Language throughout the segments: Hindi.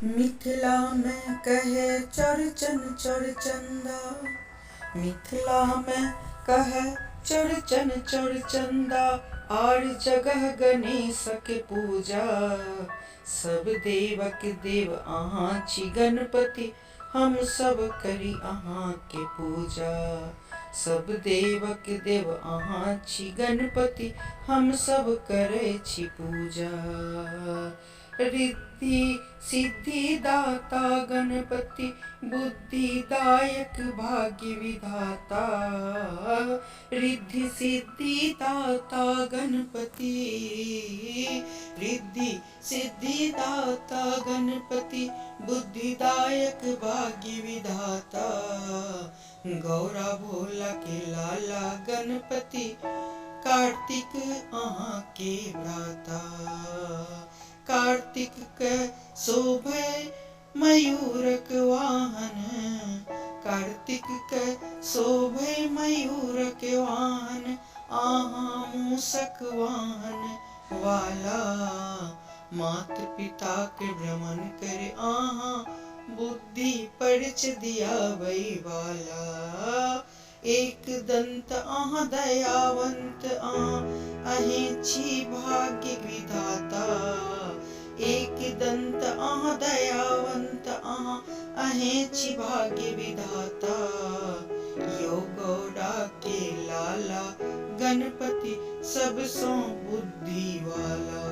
मिथिला में कहे चौड़चन चौड़चंदा, मिथिला में कहे चौड़चन चौड़चंदा, आर जगह गणेश के पूजा। सब देवक देव अहाँ छी गणपति, हम सब करी अहाँ के पूजा। सब देवक देव अहाँ छी गणपति, हम सब करे छी पूजा। रिद्धि सिद्धि दाता गणपति, बुद्धिदायक भाग्य विधाता। रिद्धि सिद्धि दाता गणपति, रिद्धि सिद्धि दाता गणपति, बुद्धिदायक भाग्य विधाता। गौरा भोला के लाला गणपति, कार्तिक अहाँ के भ्राता। कार्तिक के शोभे मयूरक वाहन, कार्तिक के शोभे मयूरक वाहन, आहाँ मूषक वाहन वाला। मात पिता के भ्रमण करे आहाँ, बुद्धि परिच दिया वही वाला। एक दंत आहाँ दयावंत अहें छी भाग्य विधाता। एक दंत आहाँ दयावंत अहें छी भाग्य विधाता। यो गौड़ा के लाला गणपति, सब सो बुद्धि वाला।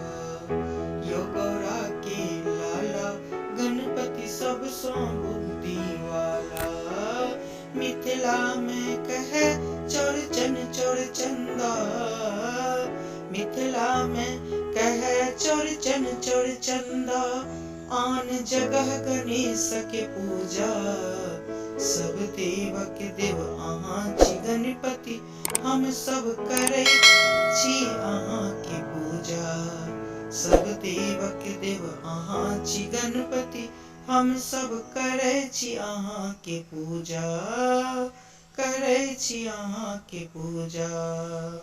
यो गौड़ा के लाला गणपति, सब सो बुद्धि वाला। मिथिला में कहे चौड़चन चौड़चंदा, मिथिला में कहे चौड़चन चौड़चंदा, आन जगह गणेश के पूजा। सब देवक देव अहाँ छी गणपति, हम सब करे छी अहाँ के पूजा। सब देवक देव अहाँ छी गणपति, हम सब करे छी अहाँ के पूजा, करे छी अहाँ के पूजा।